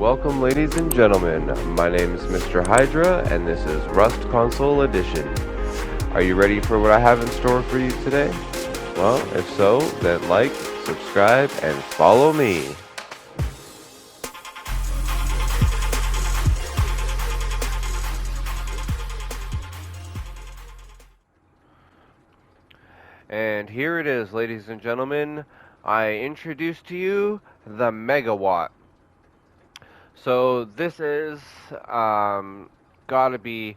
Welcome, ladies and gentlemen. My name is Mr. Hydra, and this is Rust Console Edition. Are you ready for what I have in store for you today? Well, if so, then like, subscribe, and follow me. And here it is, ladies and gentlemen. I introduce to you the MegaWatt. So this is gotta be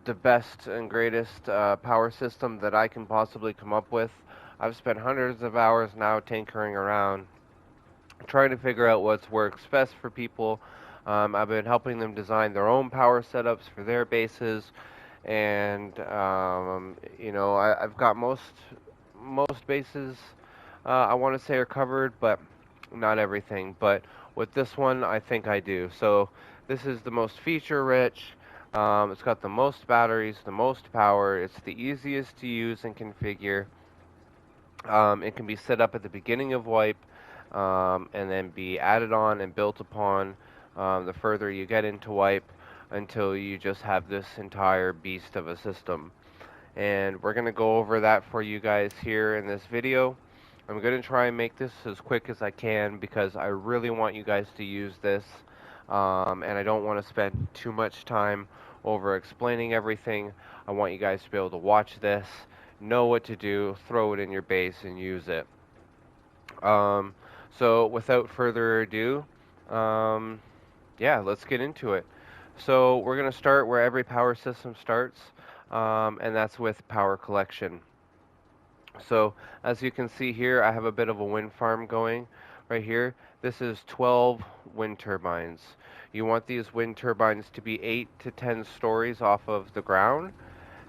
the best and greatest power system that I can possibly come up with. I've spent hundreds of hours now tinkering around, trying to figure out what works best for people. I've been helping them design their own power setups for their bases, and I've got most bases I want to say are covered, but not everything. But with this one, I think I do. So this is the most feature-rich. It's got the most batteries, the most power. It's the easiest to use and configure. It can be set up at the beginning of wipe, and then be added on and built upon the further you get into wipe until you just have this entire beast of a system. And we're going to go over that for you guys here in this video. I'm going to try and make this as quick as I can because I really want you guys to use this, and I don't want to spend too much time over explaining everything. I want you guys to be able to watch this, know what to do, throw it in your base, and use it. Um, so without further ado, um, yeah, let's get into it. So we're going to start where every power system starts, and that's with power collection. So as you can see here, I have a bit of a wind farm going right here. This is 12 wind turbines. You want these wind turbines to be 8 to 10 stories off of the ground,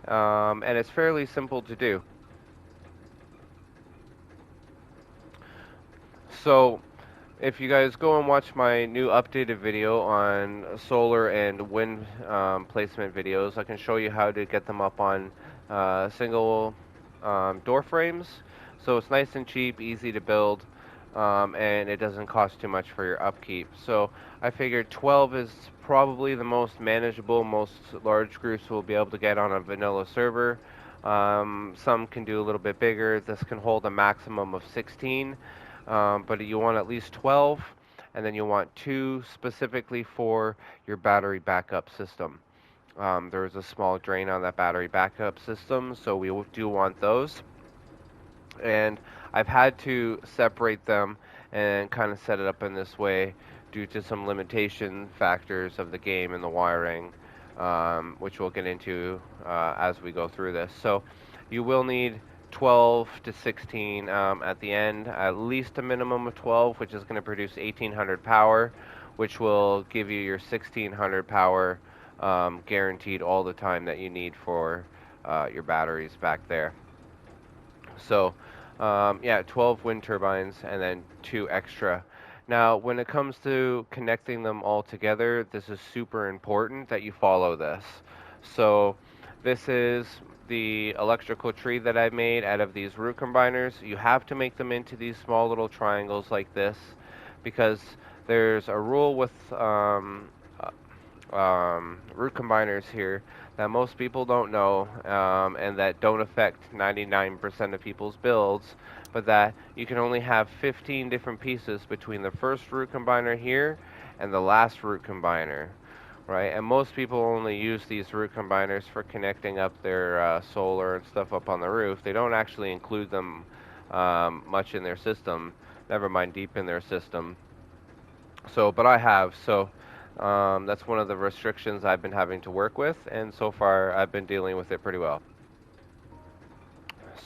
and it's fairly simple to do. So if you guys go and watch my new updated video on solar and wind placement videos, I can show you how to get them up on single door frames. So it's nice and cheap, easy to build, and it doesn't cost too much for your upkeep. So I figured 12 is probably the most manageable. Most large groups will be able to get on a vanilla server. Some can do a little bit bigger. This can hold a maximum of 16, but you want at least 12, and then you want 2 specifically for your battery backup system. There is a small drain on that battery backup system, so we do want those. And I've had to separate them and kind of set it up in this way due to some limitation factors of the game and the wiring, which we'll get into as we go through this. So you will need 12 to 16 at the end, at least a minimum of 12, which is going to produce 1800 power, which will give you your 1600 power guaranteed all the time that you need for your batteries back there. So, yeah, 12 wind turbines and then 2 extra. Now, when it comes to connecting them all together, this is super important that you follow this. So, this is the electrical tree that I made out of these root combiners. You have to make them into these small little triangles like this because there's a rule with root combiners here that most people don't know, and that don't affect 99% of people's builds, but that you can only have 15 different pieces between the first root combiner here and the last root combiner, right? And most people only use these root combiners for connecting up their solar and stuff up on the roof. They don't actually include them much in their system, never mind deep in their system. So, but I have, so that's one of the restrictions I've been having to work with, and so far I've been dealing with it pretty well.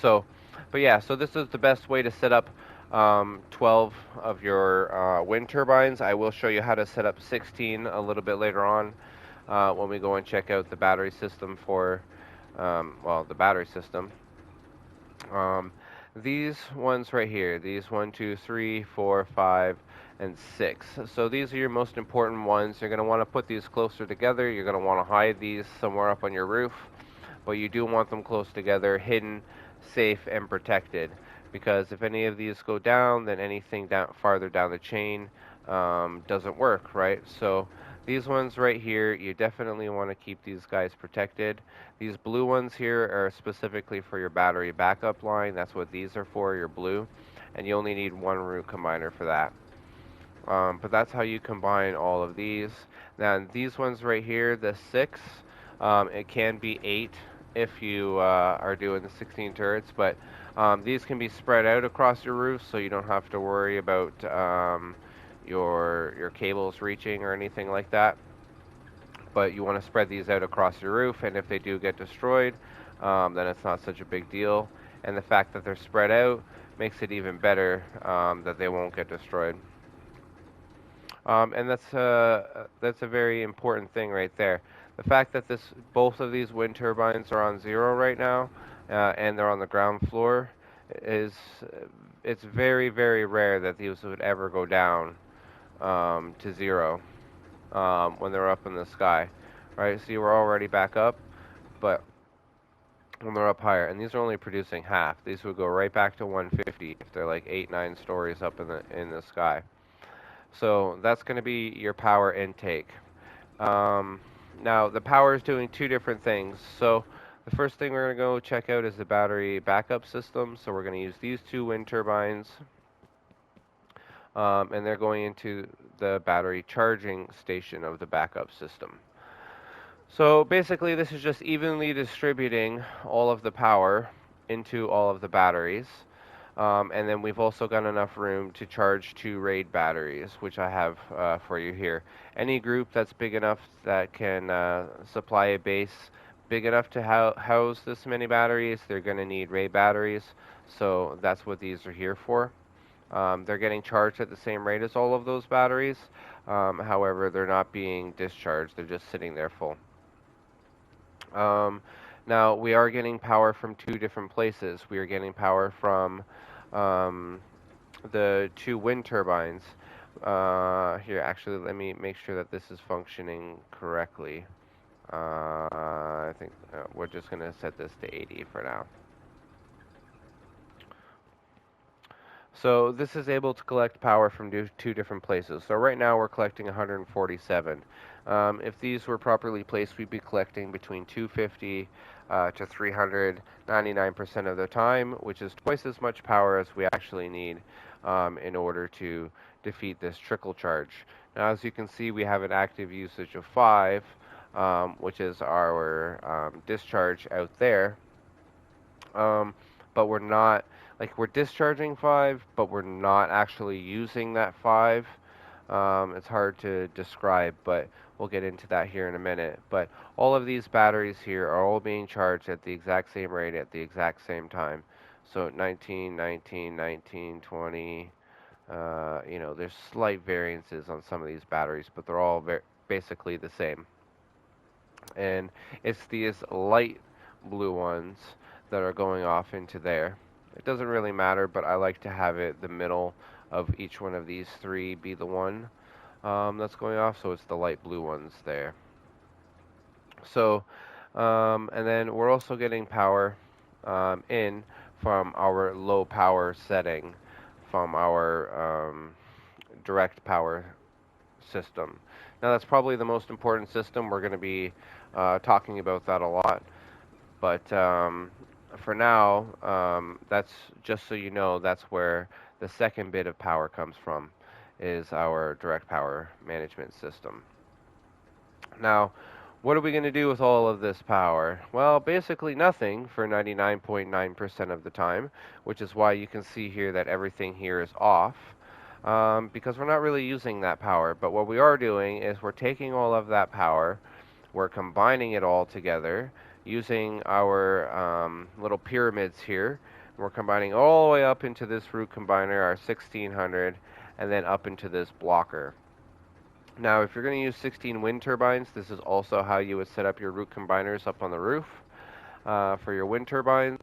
So, but yeah, so this is the best way to set up 12 of your wind turbines. I will show you how to set up 16 a little bit later on when we go and check out the battery system for, the battery system. These ones right here, these 1, 2, 3, 4, 5, and 6. So these are your most important ones. You're going to want to put these closer together. You're going to want to hide these somewhere up on your roof, but you do want them close together, hidden, safe, and protected. Because if any of these go down, then anything farther down the chain doesn't work, right? So these ones right here, you definitely want to keep these guys protected. These blue ones here are specifically for your battery backup line. That's what these are for, your blue. And you only need one root combiner for that. But that's how you combine all of these. Now these ones right here, the 6, it can be 8 if you are doing the 16 turrets, but these can be spread out across your roof, so you don't have to worry about your cables reaching or anything like that. But you want to spread these out across your roof, and if they do get destroyed, then it's not such a big deal. And the fact that they're spread out makes it even better that they won't get destroyed. And that's a very important thing right there. The fact that both of these wind turbines are on 0 right now, and they're on the ground floor, is it's very, very rare that these would ever go down to 0 when they're up in the sky, right? So you were already back up, but when they're up higher, and these are only producing half. These would go right back to 150 if they're like 8, 9 stories up in the sky. So that's going to be your power intake. Now, the power is doing two different things. So the first thing we're going to go check out is the battery backup system. So we're going to use these two wind turbines, and they're going into the battery charging station of the backup system. So basically, this is just evenly distributing all of the power into all of the batteries. And then we've also got enough room to charge 2 RAID batteries, which I have for you here. Any group that's big enough that can supply a base big enough to house this many batteries, they're going to need RAID batteries. So that's what these are here for. They're getting charged at the same rate as all of those batteries. However, they're not being discharged. They're just sitting there full. Now, we are getting power from 2 different places. We are getting power from the 2 wind turbines. Here, actually, let me make sure that this is functioning correctly. I think we're just going to set this to 80 for now. So this is able to collect power from 2 different places. So right now we're collecting 147. If these were properly placed, we'd be collecting between 250 to 300 99% of the time, which is twice as much power as we actually need in order to defeat this trickle charge. Now, as you can see, we have an active usage of 5, which is our discharge out there. But we're not, like, we're discharging 5, but we're not actually using that 5. It's hard to describe, but we'll get into that here in a minute. But all of these batteries here are all being charged at the exact same rate at the exact same time. So 19, 19, 19, 20. There's slight variances on some of these batteries, but they're all basically the same. And it's these light blue ones that are going off into there. It doesn't really matter, but I like to have it the middle of each one of these 3 be the one that's going off, so it's the light blue ones there. So, and then we're also getting power in from our low power setting, from our direct power system. Now that's probably the most important system. We're going to be talking about that a lot. But for now, that's just so you know, that's where the second bit of power comes from, is our direct power management system. Now, what are we going to do with all of this power? Well, basically nothing for 99.9% of the time, which is why you can see here that everything here is off, because we're not really using that power. But what we are doing is we're taking all of that power, we're combining it all together, using our little pyramids here. We're combining all the way up into this root combiner, our 1600, and then up into this blocker. Now, if you're going to use 16 wind turbines, this is also how you would set up your root combiners up on the roof for your wind turbines.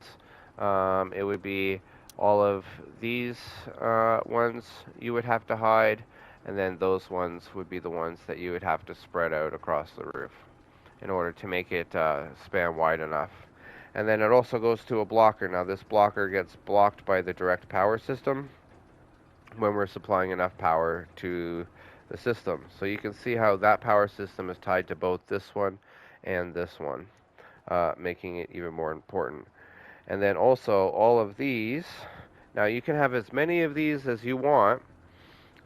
It would be all of these ones you would have to hide, and then those ones would be the ones that you would have to spread out across the roof in order to make it span wide enough. And then it also goes to a blocker. Now, this blocker gets blocked by the direct power system when we're supplying enough power to the system. So you can see how that power system is tied to both this one and this one, making it even more important. And then also all of these. Now you can have as many of these as you want.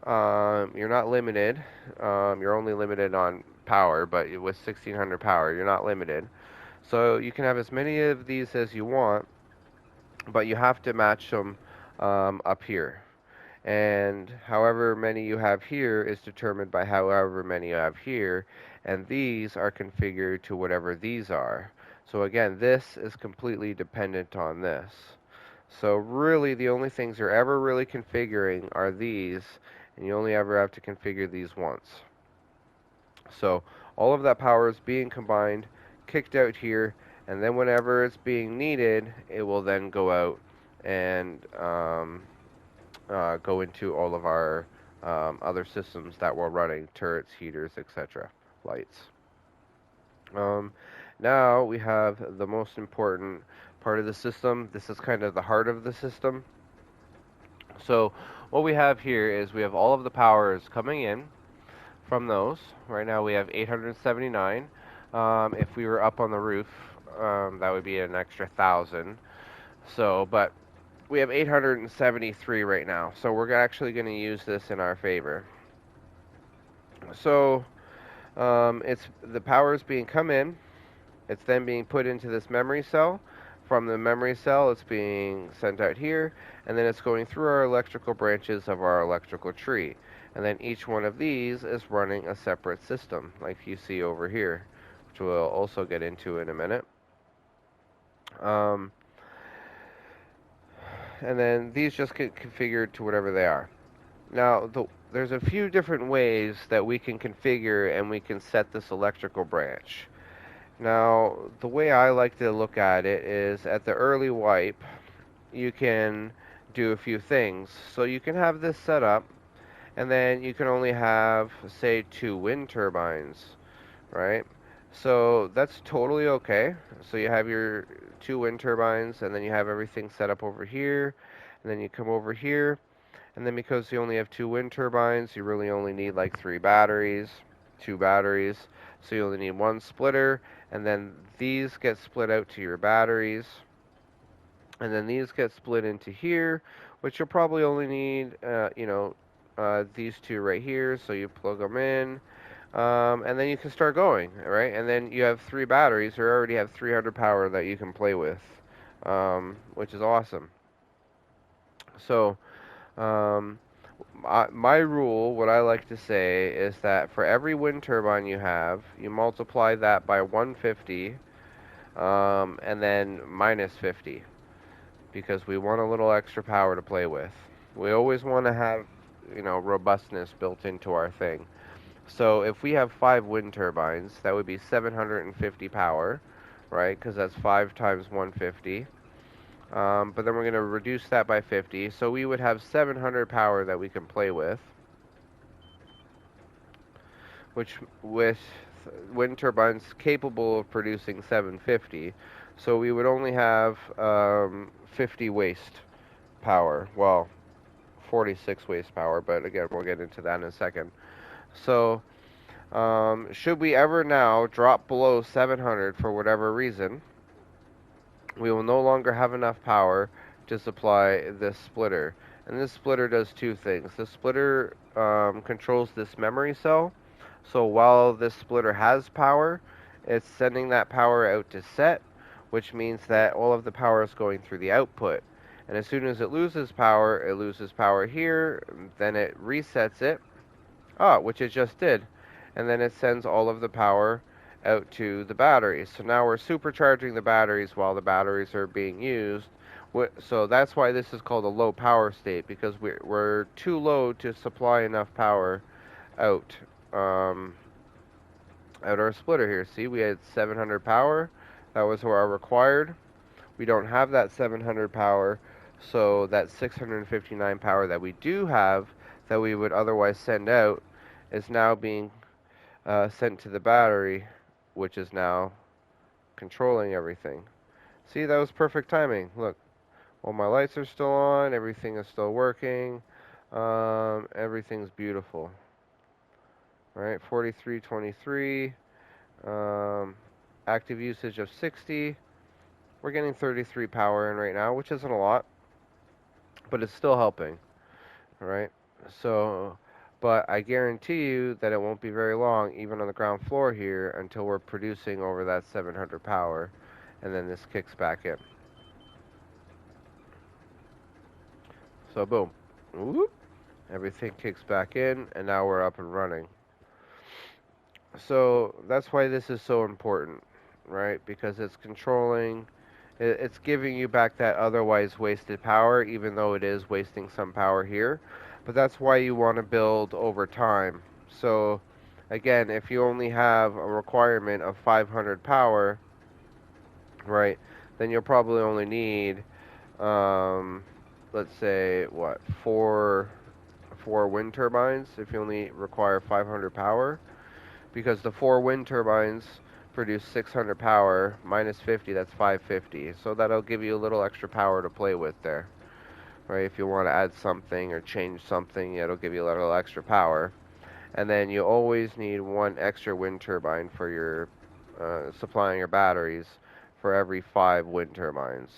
You're not limited. You're only limited on power, but with 1600 power, you're not limited. So you can have as many of these as you want, but you have to match them up here. And however many you have here is determined by however many you have here, and these are configured to whatever these are. So again, this is completely dependent on this. So really the only things you're ever really configuring are these, and you only ever have to configure these once. So all of that power is being combined, kicked out here, and then whenever it's being needed, it will then go out and go into all of our other systems that we're running, turrets, heaters, etc., lights. Um, Now we have the most important part of the system. This is kind of the heart of the system. So what we have here is we have all of the powers coming in from those. Right now we have 879. If we were up on the roof, that would be an extra 1,000. So, but we have 873 right now, so we're actually going to use this in our favor. So it's the power is being come in. It's then being put into this memory cell. From the memory cell, it's being sent out here, and then it's going through our electrical branches of our electrical tree. And then each one of these is running a separate system, like you see over here, which we'll also get into in a minute. Um, and then these just get configured to whatever they are. Now, there's a few different ways that we can configure and we can set this electrical branch. Now, the way I like to look at it is at the early wipe, you can do a few things. So you can have this set up, and then you can only have, say, 2 wind turbines, right? So that's totally okay. So you have your 2 wind turbines, and then you have everything set up over here, and then you come over here, and then because you only have 2 wind turbines, you really only need like 3 batteries, 2 batteries. So you only need 1 splitter, and then these get split out to your batteries. And then these get split into here, which you'll probably only need, these 2 right here. So you plug them in, and then you can start going, right? And then you have 3 batteries, or already have 300 power that you can play with, which is awesome. So, my rule, what I like to say, is that for every wind turbine you have, you multiply that by 150, and then minus 50, because we want a little extra power to play with. We always want to have, robustness built into our thing. So if we have 5 wind turbines, that would be 750 power, right? Because that's 5 times 150. But then we're going to reduce that by 50. So we would have 700 power that we can play with, which with wind turbines capable of producing 750. So we would only have 50 waste power. Well, 46 waste power, but again, we'll get into that in a second. So should we ever now drop below 700 for whatever reason, we will no longer have enough power to supply this splitter. And this splitter does 2 things. The splitter controls this memory cell. So while this splitter has power, it's sending that power out to set, which means that all of the power is going through the output. And as soon as it loses power here, then it resets it, which it just did. And then it sends all of the power out to the batteries. So now we're supercharging the batteries while the batteries are being used. So that's why this is called a low power state, because we're too low to supply enough power out. Out our splitter here. See, we had 700 power. That was our required. We don't have that 700 power, so that 659 power that we do have, that we would otherwise send out, is now being sent to the battery, which is now controlling everything. See, that was perfect timing. Look, all my lights are still on, everything is still working, everything's beautiful. right? 4323. Active usage of 60. We're getting 33 power in right now, which isn't a lot, but it's still helping, right? So, but I guarantee you that it won't be very long, even on the ground floor here, until we're producing over that 700 power, and then this kicks back in. So boom, whoop, everything kicks back in, and now we're up and running. So that's why this is so important, right? Because it's controlling, it's giving you back that otherwise wasted power, even though it is wasting some power here. But that's why you want to build over time. So again, if you only have a requirement of 500 power, right, then you'll probably only need, let's say, what, four wind turbines if you only require 500 power, because the 4 wind turbines produce 600 power minus 50, that's 550. So that'll give you a little extra power to play with there, right? If you want to add something or change something, it'll give you a little extra power. And then you always need 1 extra wind turbine for your supplying your batteries for every 5 wind turbines.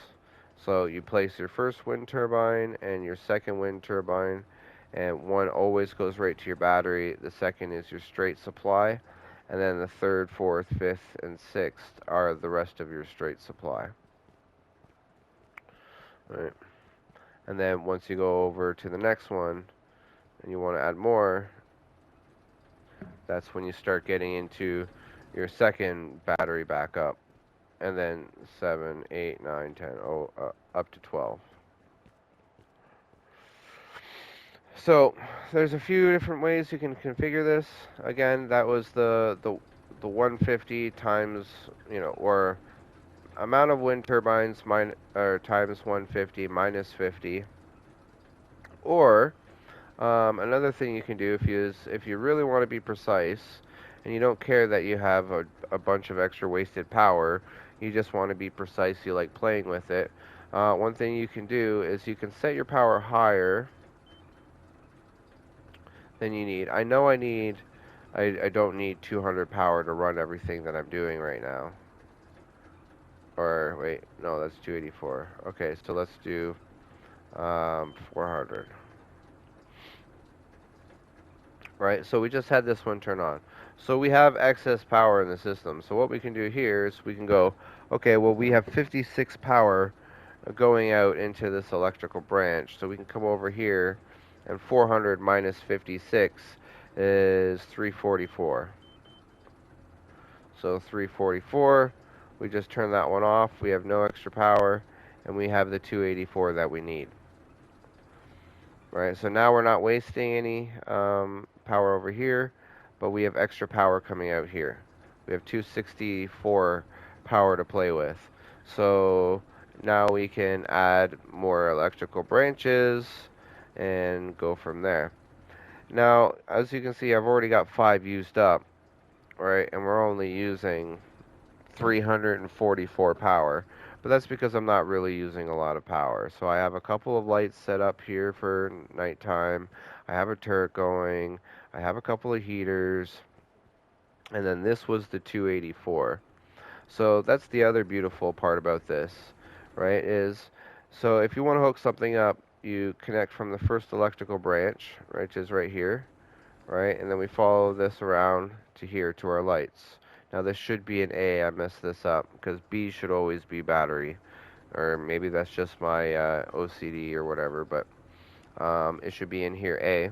So you place your first wind turbine and your second wind turbine, and one always goes right to your battery. The second is your straight supply, and then the third, fourth, fifth, and sixth are the rest of your straight supply. Right. And then once you go over to the next one and you want to add more, that's when you start getting into your second battery backup, and then 7, 8, 9, 10, up to 12. So there's a few different ways you can configure this. Again, that was the 150 times, or amount of wind turbines or times 150 minus 50. Or another thing you can do if you really want to be precise and you don't care that you have a bunch of extra wasted power, you just want to be precise, you like playing with it. One thing you can do is you can set your power higher than you need. I know I don't need 200 power to run everything that I'm doing right now. Or wait, no, that's 284. Okay, so let's do 400. Right, so we just had this one turn on. So we have excess power in the system. So what we can do here is we can go, okay, well, we have 56 power going out into this electrical branch. So we can come over here, and 400 minus 56 is 344. So 344, we just turn that one off. We have no extra power, and we have the 284 that we need. Right, so now we're not wasting any power over here, but we have extra power coming out here. We have 264 power to play with. So now we can add more electrical branches and go from there. Now, as you can see, I've already got 5 used up, right? And we're only using 344 power. But that's because I'm not really using a lot of power. So I have a couple of lights set up here for nighttime. I have a turret going. I have a couple of heaters. And then this was the 284. So that's the other beautiful part about this, right? So if you want to hook something up, you connect from the first electrical branch, right, which is right here, right? And then we follow this around to here to our lights. Now this should be an A. I messed this up because B should always be battery, or maybe that's just my OCD or whatever. But it should be in here A.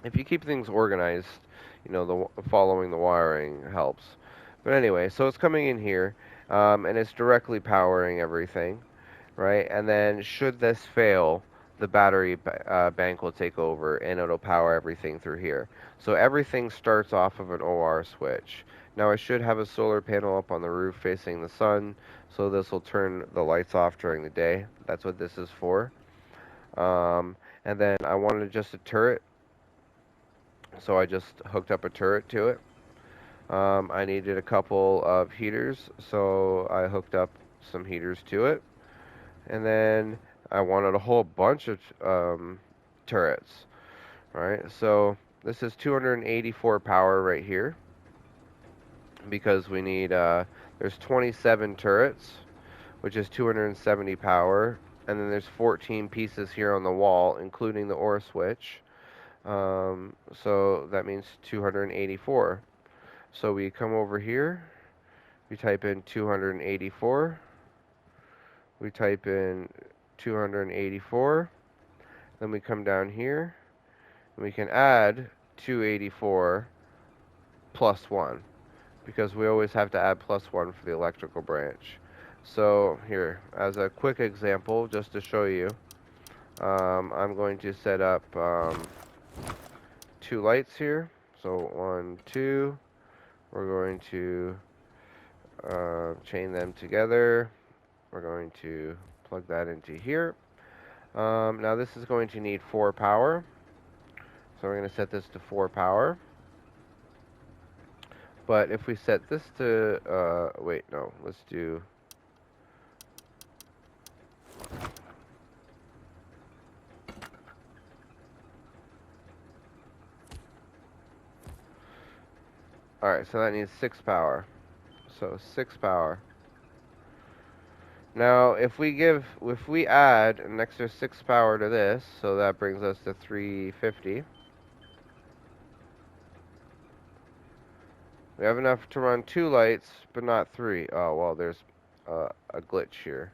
If you keep things organized, following the wiring helps. But anyway, so it's coming in here, and it's directly powering everything, right? And then should this fail, the battery bank will take over and it'll power everything through here. So everything starts off of an OR switch. Now I should have a solar panel up on the roof facing the sun, so this will turn the lights off during the day. That's what this is for. And then I wanted just a turret, so I just hooked up a turret to it. I needed a couple of heaters, so I hooked up some heaters to it. And then I wanted a whole bunch of turrets, right? So This is 284 power right here, because we need, there's 27 turrets, which is 270 power, and then there's 14 pieces here on the wall, including the ore switch. So that means 284. So we come over here, we type in 284, we type in 284, then we come down here, and we can add 284 plus 1, because we always have to add plus 1 for the electrical branch. So here, as a quick example, just to show you, I'm going to set up 2 lights here. So 1, 2, we're going to chain them together. We're going to plug that into here. Now this is going to need 4 power. So we're going to set this to 4 power. But if we set this to, wait, no, let's do... Alright, so that needs 6 power. So 6 power. Now, if we add an extra 6 power to this, so that brings us to 350. We have enough to run 2 lights, but not 3. Oh, well, there's a glitch here.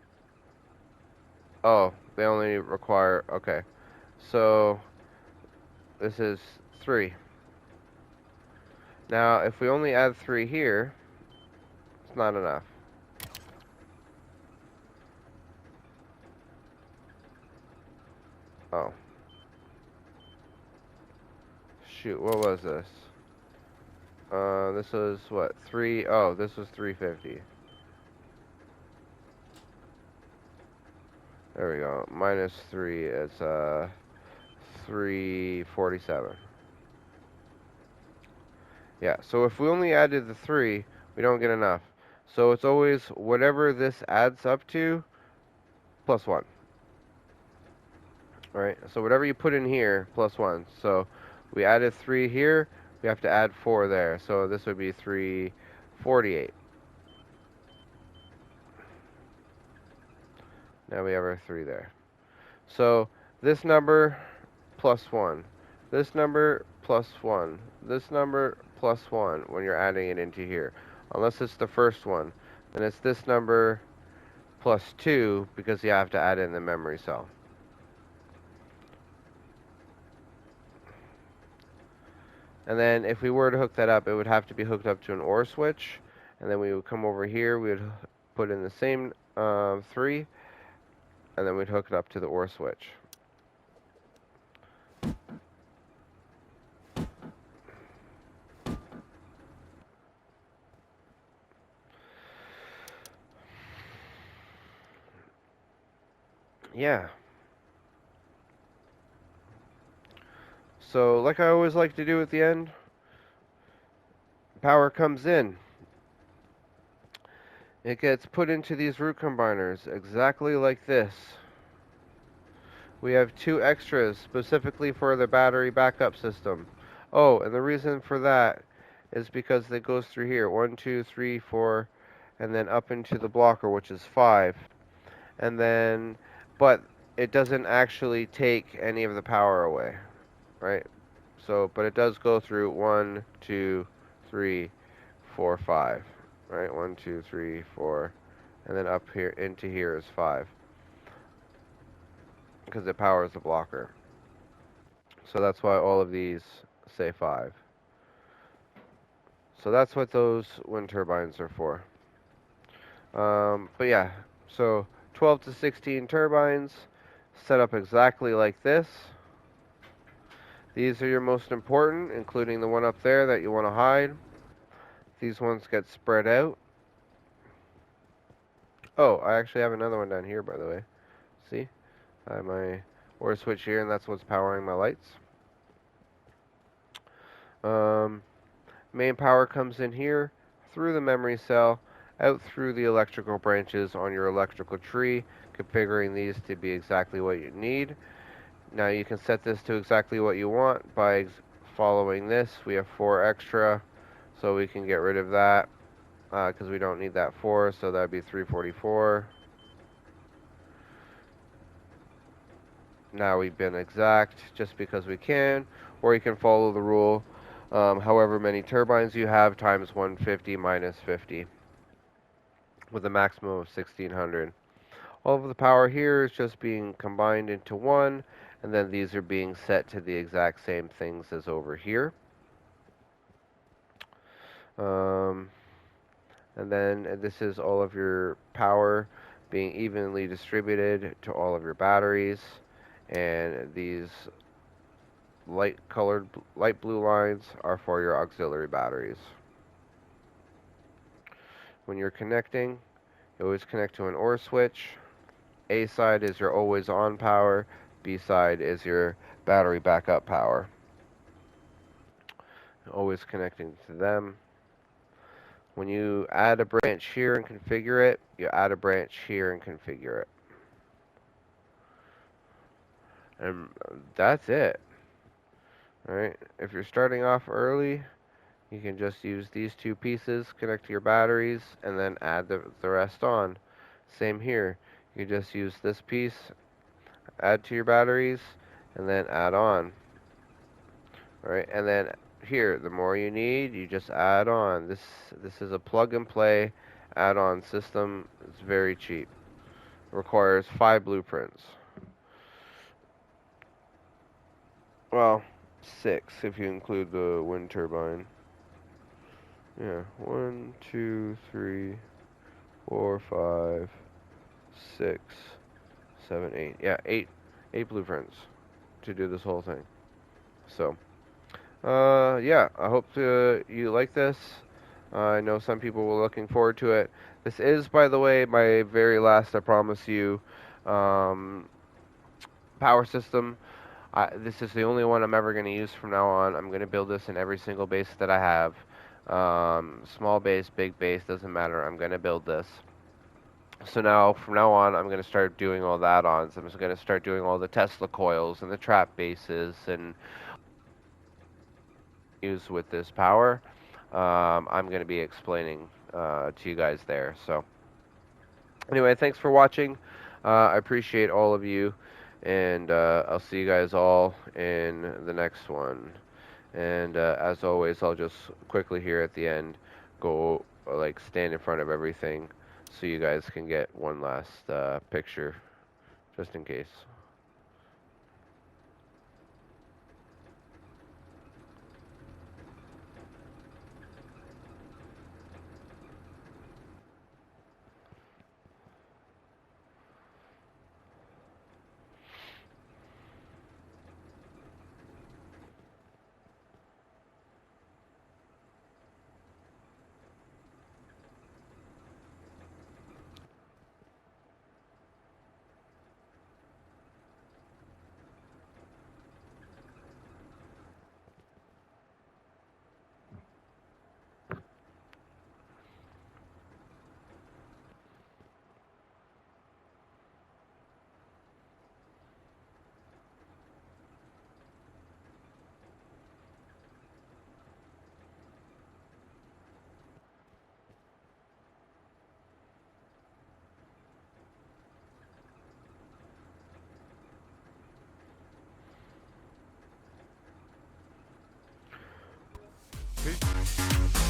Oh, they only require, okay. So, this is 3. Now, if we only add 3 here, it's not enough. Oh. Shoot, what was this? This was, what, 3? Oh, this was 350. There we go. Minus 3 is, 347. Yeah, so if we only added the 3, we don't get enough. So it's always whatever this adds up to, plus 1. Alright, so whatever you put in here, plus 1. So we added 3 here, we have to add 4 there. So this would be 348. Now we have our 3 there. So this number, plus 1. This number, plus 1. This number, plus 1 when you're adding it into here. Unless it's the first one. Then it's this number, plus 2, because you have to add in the memory cell. And then if we were to hook that up, it would have to be hooked up to an OR switch. And then we would come over here, we would put in the same 3, and then we'd hook it up to the OR switch. Yeah. So, like I always like to do at the end, power comes in. It gets put into these root combiners, exactly like this. We have 2 extras, specifically for the battery backup system. Oh, and the reason for that is because it goes through here, 1, 2, 3, 4, and then up into the blocker, which is 5. And then, but it doesn't actually take any of the power away, right? So, but it does go through 1, 2, 3, 4, 5, right? 1, 2, 3, 4, and then up here into here is 5, because it powers the blocker. So that's why all of these say 5. So that's what those wind turbines are for. But yeah, so 12 to 16 turbines set up exactly like this. These are your most important, including the one up there that you want to hide. These ones get spread out. Oh, I actually have another one down here, by the way. See? I have my OR switch here, and that's what's powering my lights. Main power comes in here, through the memory cell, out through the electrical branches on your electrical tree, configuring these to be exactly what you need. Now you can set this to exactly what you want by following this, we have 4 extra, so we can get rid of that because we don't need that 4, so that'd be 344. Now we've been exact just because we can, or you can follow the rule. However many turbines you have times 150 minus 50 with a maximum of 1600. All of the power here is just being combined into one, and then these are being set to the exact same things as over here. And then this is all of your power being evenly distributed to all of your batteries, and these light blue lines are for your auxiliary batteries. When you're connecting, you always connect to an OR switch. A side is your always on power, B side is your battery backup power. Always connecting to them. When you add a branch here and configure it, you add a branch here and configure it. And that's it. Alright, if you're starting off early, you can just use these 2 pieces, connect to your batteries, and then add the rest on. Same here. You just use this piece, add to your batteries, and then add on. Alright, and then here, the more you need, you just add on. This is a plug and play add-on system. It's very cheap. It requires 5 blueprints. Well, 6 if you include the wind turbine. Yeah, 1, 2, 3, 4, 5, 6, 7, 8. Yeah, 8 blueprints to do this whole thing. So, yeah, I hope you like this. I know some people were looking forward to it. This is, by the way, my very last, I promise you, power system. This is the only one I'm ever going to use from now on. I'm going to build this in every single base that I have. Small base, big base, doesn't matter. I'm going to build this. So now, from now on, I'm going to start doing all the add-ons. I'm just going to start doing all the Tesla coils and the trap bases and use with this power. I'm going to be explaining to you guys there. So anyway, thanks for watching. I appreciate all of you, and I'll see you guys all in the next one. And as always, I'll just quickly here at the end go like stand in front of everything so you guys can get one last picture just in case. Peace.